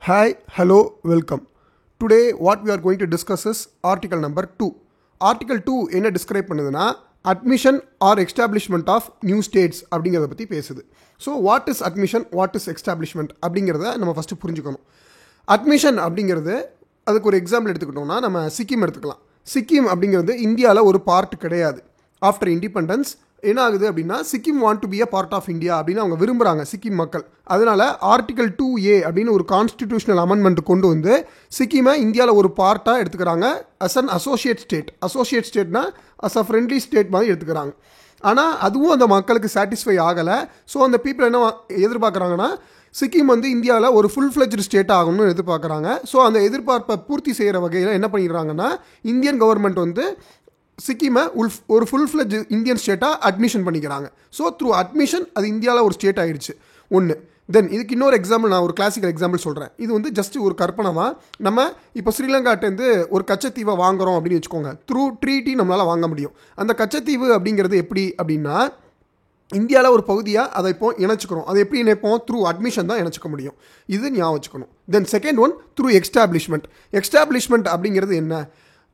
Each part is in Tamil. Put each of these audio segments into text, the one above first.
Hi, hello, welcome. Today what we are going to discuss is article number 2. Article 2 என்ன describe பண்ணுதுன்னா admission or establishment of new states அப்படிங்கிறத பற்றி பேசுது. So what is admission, what is establishment அப்படிங்கிறத நம்ம ஃபஸ்ட்டு புரிஞ்சுக்கணும். admission அப்படிங்கிறது அதுக்கு ஒரு எக்ஸாம்பிள் எடுத்துக்கிட்டோம்னா நம்ம சிக்கிம் எடுத்துக்கலாம். சிக்கிம் அப்படிங்கிறது இந்தியாவில் ஒரு பார்ட் கிடையாது. ஆஃப்டர் இண்டிபெண்டன்ஸ் என்ன ஆகுது அப்படின்னா Sikkim want to be a part of India அப்படின்னு அவங்க விரும்புகிறாங்க சிக்கிம் மக்கள். அதனால் ஆர்டிகல் 2A அப்படின்னு ஒரு கான்ஸ்டிடியூஷனல் அமெண்ட்மெண்ட் கொண்டு வந்து சிக்கிமை இந்தியாவில் ஒரு பார்ட்டாக எடுத்துக்கிறாங்க as an associate state. Associate ஸ்டேட்னா அஸ் அ ஃப்ரெண்ட்லி ஸ்டேட் மாதிரி எடுத்துக்கிறாங்க. ஆனால் அதுவும் அந்த மக்களுக்கு சாட்டிஸ்ஃபை ஆகலை. ஸோ அந்த பீப்புள் என்ன எதிர்பார்க்குறாங்கன்னா சிக்கிம் வந்து இந்தியாவில் ஒரு ஃபுல் ஃப்ளெஜ்டு ஸ்டேட் ஆகணும்னு எதிர்பார்க்குறாங்க. ஸோ அந்த எதிர்பார்ப்பை பூர்த்தி செய்கிற வகையில் என்ன பண்ணிடுறாங்கன்னா இந்தியன் கவர்மெண்ட் வந்து சிக்கிமை ஒரு ஃபுல் ஃப்ளெஜ் இந்தியன் ஸ்டேட்டாக அட்மிஷன் பண்ணிக்கிறாங்க. ஸோ த்ரூ அட்மிஷன் அது இந்தியாவில் ஒரு ஸ்டேட் ஆகிடுச்சு ஒன்று. தென் இதுக்கு இன்னொரு எக்ஸாம்பிள், நான் ஒரு கிளாசிக்கல் எக்ஸாம்பிள் சொல்கிறேன். இது வந்து ஜஸ்ட் ஒரு கற்பனை தான். நம்ம இப்போ ஸ்ரீலங்காட்டேருந்து ஒரு கச்சத்தீவை வாங்குகிறோம் அப்படின்னு வச்சுக்கோங்க. த்ரூ ட்ரீட்டி நம்மளால் வாங்க முடியும். அந்த கச்சத்தீவு அப்படிங்கிறது எப்படி அப்படின்னா இந்தியாவில் ஒரு பகுதியாக அதை இப்போ இணைச்சிக்கிறோம். அதை எப்படி இணைப்போம்? த்ரூ அட்மிஷன் தான் இணைச்சிக்க முடியும். இது ஞாபகம் வச்சுக்கணும். Then second one through establishment. Establishment அப்படிங்கிறது என்ன?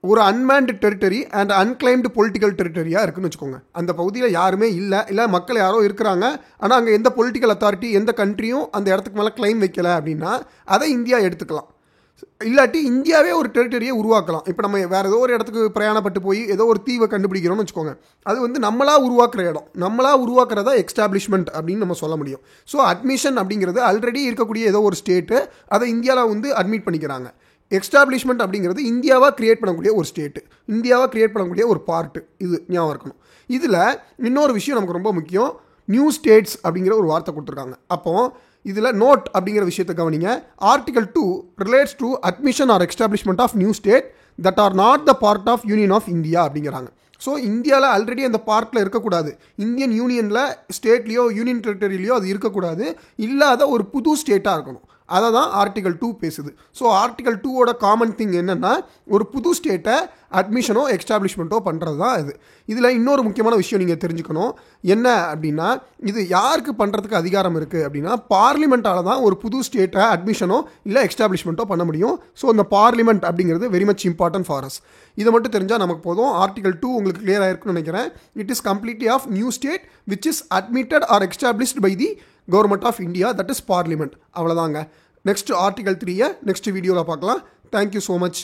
ஒரு unmanned territory and unclaimed political டெரிட்டரியாக இருக்குன்னு வச்சுக்கோங்க. அந்த பகுதியில் யாருமே இல்லை மக்கள் யாரோ இருக்கிறாங்க, ஆனால் அங்கே எந்த பொலிட்டிக்கல் அத்தாரிட்டி எந்த கண்ட்ரியும் அந்த இடத்துக்கு மேலே கிளைம் வைக்கலை அப்படின்னா அதை இந்தியா எடுத்துக்கலாம். இல்லாட்டி இந்தியாவே ஒரு டெரிட்டரியை உருவாக்கலாம். இப்போ நம்ம வேறு ஏதோ ஒரு இடத்துக்கு பிரயாணப்பட்டு போய் ஏதோ ஒரு தீவை கண்டுபிடிக்கிறோம்னு வச்சுக்கோங்க. அது வந்து நம்மளாக உருவாக்குற இடம், நம்மளாக உருவாக்குறதா எஸ்டாப்ளிஷ்மெண்ட் அப்படின்னு நம்ம சொல்ல முடியும். ஸோ அட்மிஷன் அப்படிங்கிறது ஆல்ரெடி இருக்கக்கூடிய ஏதோ ஒரு ஸ்டேட்டு அதை இந்தியாவில் வந்து அட்மிட் பண்ணிக்கிறாங்க. எஸ்டாப்ளிஷ்மெண்ட் அப்படிங்கிறது இந்தியாவாக கிரியேட் பண்ணக்கூடிய ஒரு ஸ்டேட்டு, இந்தியாவாக கிரியேட் பண்ணக்கூடிய ஒரு பார்ட்டு. இது ஞாபகம் இருக்கணும். இதில் இன்னொரு விஷயம் நமக்கு ரொம்ப முக்கியம். நியூ ஸ்டேட்ஸ் அப்படிங்கிற ஒரு வார்த்தை கொடுத்துருக்காங்க. அப்போது இதில் நோட் அப்படிங்கிற விஷயத்தை கவனிங்க. Article 2 relates to admission or establishment of new state that are not the part of union of India அப்படிங்கிறாங்க. ஸோ இந்தியாவில் ஆல்ரெடி அந்த பார்ட்டில் இருக்கக்கூடாது. இந்தியன் யூனியனில் ஸ்டேட்லேயோ யூனியன் டெரிட்டரியிலையோ அது இருக்கக்கூடாது. இல்லாத ஒரு புது ஸ்டேட்டாக இருக்கணும். அதை தான் ஆர்டிகல் 2 பேசுது. ஸோ ஆர்டிகல் 2ஓட காமன் திங் என்னென்னா ஒரு புது ஸ்டேட்டை அட்மிஷனோ எஸ்டாப்ளிஷ்மெண்ட்டோ பண்ணுறது தான் இது. இதில் இன்னொரு முக்கியமான விஷயம் நீங்கள் தெரிஞ்சுக்கணும். என்ன அப்படின்னா இது யாருக்கு பண்ணுறதுக்கு அதிகாரம் இருக்குது அப்படின்னா பார்லிமெண்ட்டால் தான் ஒரு புது ஸ்டேட்டை அட்மிஷனோ இல்லை எஸ்டாப்ளிஷ்மெண்ட்டோ பண்ண முடியும். ஸோ இந்த பார்லிமெண்ட் அப்படிங்கிறது very much important for us. இதை மட்டும் தெரிஞ்சால் நமக்கு போதும். ஆர்டிகல் 2 உங்களுக்கு கிளியர் ஆயிருக்குன்னு நினைக்கிறேன். It is completely of new state which is admitted or established by the government of India, that is parliament. அவ்வளோதாங்க. நெக்ஸ்ட் ஆர்டிகல் 3 நெக்ஸ்ட் வீடியோவில் பார்க்கலாம். Thank you so much.